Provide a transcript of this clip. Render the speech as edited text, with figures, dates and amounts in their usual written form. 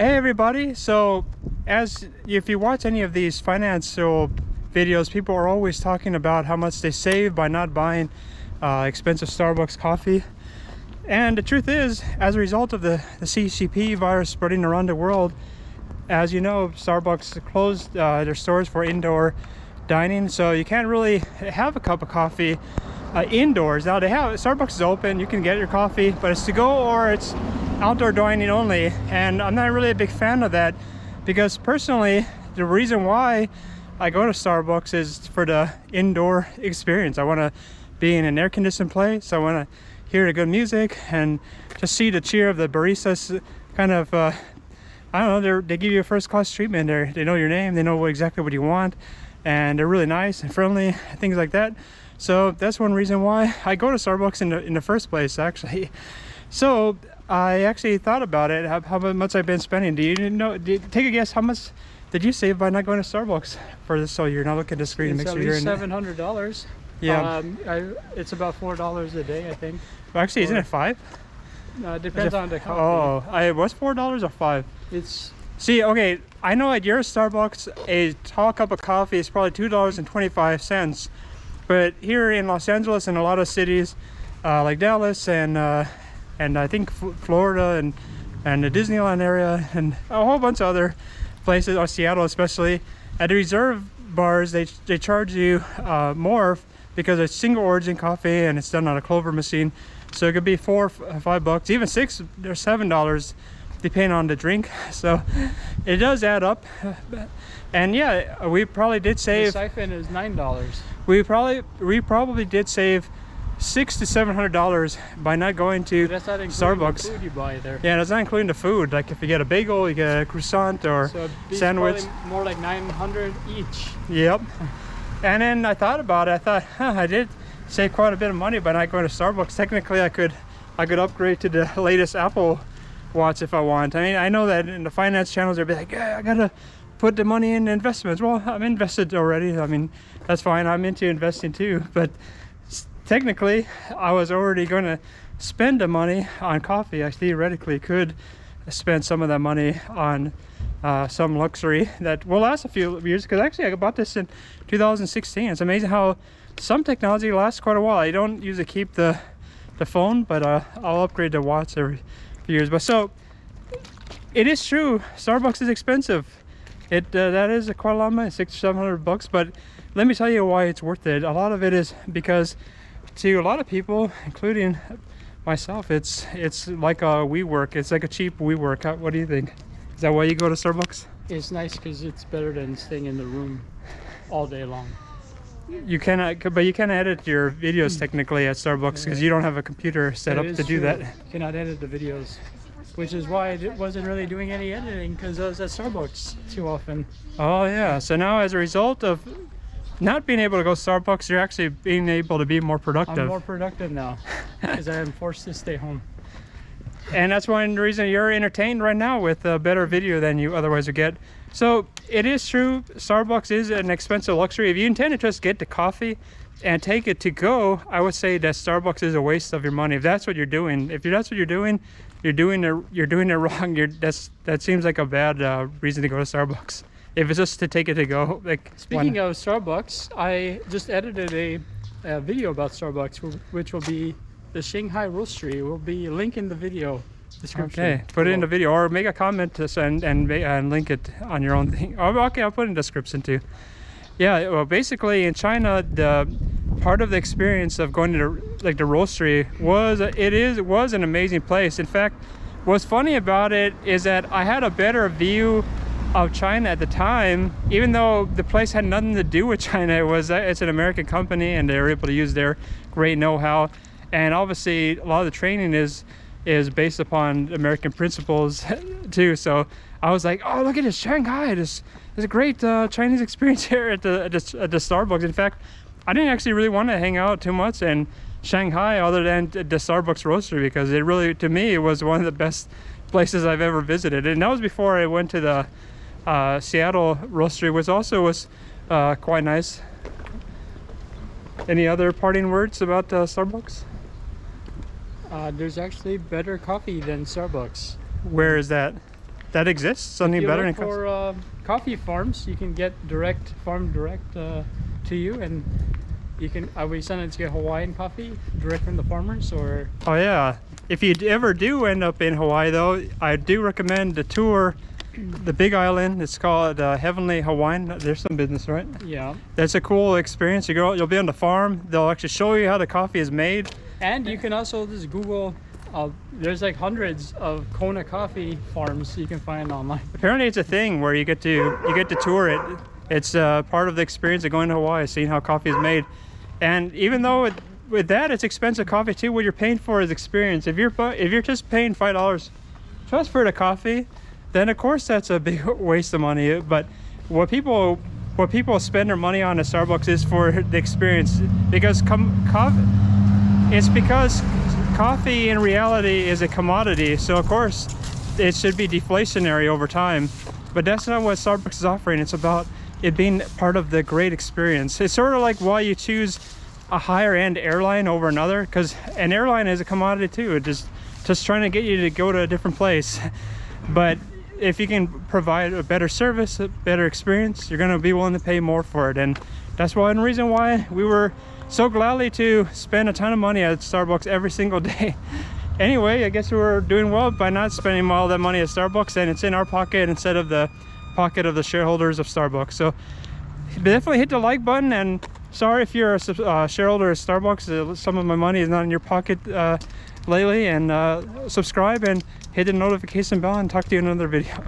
Hey everybody, so if you watch any of these financial videos, people are always talking about how much they save by not buying expensive Starbucks coffee. And the truth is, as a result of the CCP virus spreading around the world, as you know, Starbucks closed their stores for indoor dining, so you can't really have a cup of coffee indoors. Now Starbucks is open, you can get your coffee, but it's to go or it's outdoor dining only, and I'm not really a big fan of that, because personally the reason why I go to Starbucks is for the indoor experience. I want to be in an air-conditioned place. I want to hear the good music and just see the cheer of the baristas. Kind of I don't know, they give you a first-class treatment there. They know your name, they know exactly what you want, and they're really nice and friendly, things like that. So that's one reason why I go to Starbucks in the first place, actually. So I actually thought about it, how much I've been spending. Do you know, take a guess, how much did you save by not going to Starbucks for this? So you're not looking at the screen to make sure you're in. $700. Yeah. It's about $4 a day, I think. Well, actually, isn't it $5? It depends on the coffee. Oh, it was $4 or $5? It's... See, okay, I know at your Starbucks, a tall cup of coffee is probably $2.25. But here in Los Angeles and a lot of cities like Dallas and I think Florida and the Disneyland area and a whole bunch of other places, or Seattle especially, at the reserve bars they charge you more because it's single origin coffee and it's done on a Clover machine. So it could be $4 or $5, even $6 or $7 depending on the drink. So it does add up. And yeah, we probably did save. The siphon is $9. We probably did save $600 to $700 by not going to that's not Starbucks. The food you buy there. Yeah, that's not including the food. Like if you get a bagel, you get a croissant or so sandwich. More like $900 each. Yep. And then I thought about it. I thought, I did save quite a bit of money by not going to Starbucks. Technically, I could upgrade to the latest Apple Watch if I want. I mean, I know that in the finance channels they'll be like, yeah, I gotta put the money in investments. Well, I'm invested already. I mean, that's fine. I'm into investing too. But technically, I was already going to spend the money on coffee. I theoretically could spend some of that money on some luxury that will last a few years, because actually I bought this in 2016. It's amazing how some technology lasts quite a while. I don't usually keep the phone, but I'll upgrade the watch every few years. But so it is true, Starbucks is expensive. That is quite a lot of money, $600 or $700. But let me tell you why it's worth it. A lot of it is because to a lot of people, including myself, it's like a WeWork. It's like a cheap WeWork. What do you think? Is that why you go to Starbucks? It's nice because it's better than staying in the room all day long. You cannot, but you can edit your videos technically at Starbucks because you don't have a computer set up to do that. You cannot edit the videos, which is why I wasn't really doing any editing, because I was at Starbucks too often. Oh yeah, so now as a result of not being able to go to Starbucks, you're actually being able to be more productive. I'm more productive now because I am forced to stay home. And that's one reason you're entertained right now with a better video than you otherwise would get. So it is true, Starbucks is an expensive luxury. If you intend to just get the coffee and take it to go, I would say that Starbucks is a waste of your money. If that's what you're doing, you're doing it wrong. That seems like a bad reason to go to Starbucks. If it's just to take it to go. Like, speaking of Starbucks, I just edited a video about Starbucks, which will be the Shanghai Roastery. Will be linked in the video description. Okay, put it in the video or make a comment and link it on your own thing. Oh, okay, I'll put it in the description too. Yeah, well, basically in China, the part of the experience of going to the roastery was an amazing place. In fact, what's funny about it is that I had a better view of China at the time, even though the place had nothing to do with China. It's an American company and they were able to use their great know-how, and obviously a lot of the training is based upon American principles too. So I was like, oh, look at this Shanghai, there's a great Chinese experience here at the Starbucks. In fact, I didn't actually really want to hang out too much in Shanghai other than the Starbucks roastery, because it really, to me, it was one of the best places I've ever visited. And that was before I went to the Seattle roastery, which also was quite nice. Any other parting words about Starbucks? There's actually better coffee than Starbucks. Where is that? that exists? Something If you better look than coffee? for coffee farms, you can get farm direct to you, and you can. We send it to get Hawaiian coffee direct from the farmers, or Oh yeah. If you ever do end up in Hawaii though, I do recommend the tour, the Big Island. It's called Heavenly Hawaiian. There's some business, right? yeah. That's a cool experience. You'll be on the farm. They'll actually show you how the coffee is made. And you can also just Google. There's like hundreds of Kona coffee farms you can find online. Apparently it's a thing where you get to tour it. It's part of the experience of going to Hawaii, seeing how coffee is made. And even though with that it's expensive coffee too, what you're paying for is experience. If you're just paying $5 just for the coffee, then of course that's a big waste of money. But what people spend their money on at Starbucks is for the experience, because coffee in reality is a commodity, so of course it should be deflationary over time. But that's not what Starbucks is offering. It's about it being part of the great experience. It's sort of like why you choose a higher end airline over another, because an airline is a commodity too. It just trying to get you to go to a different place. But if you can provide a better service, a better experience, you're going to be willing to pay more for it. And that's one reason why we were so gladly to spend a ton of money at Starbucks every single day. Anyway, I guess we're doing well by not spending all that money at Starbucks, and it's in our pocket instead of the pocket of the shareholders of Starbucks. So definitely hit the like button, and sorry if you're a shareholder of Starbucks, some of my money is not in your pocket lately, and subscribe and hit the notification bell, and talk to you in another video.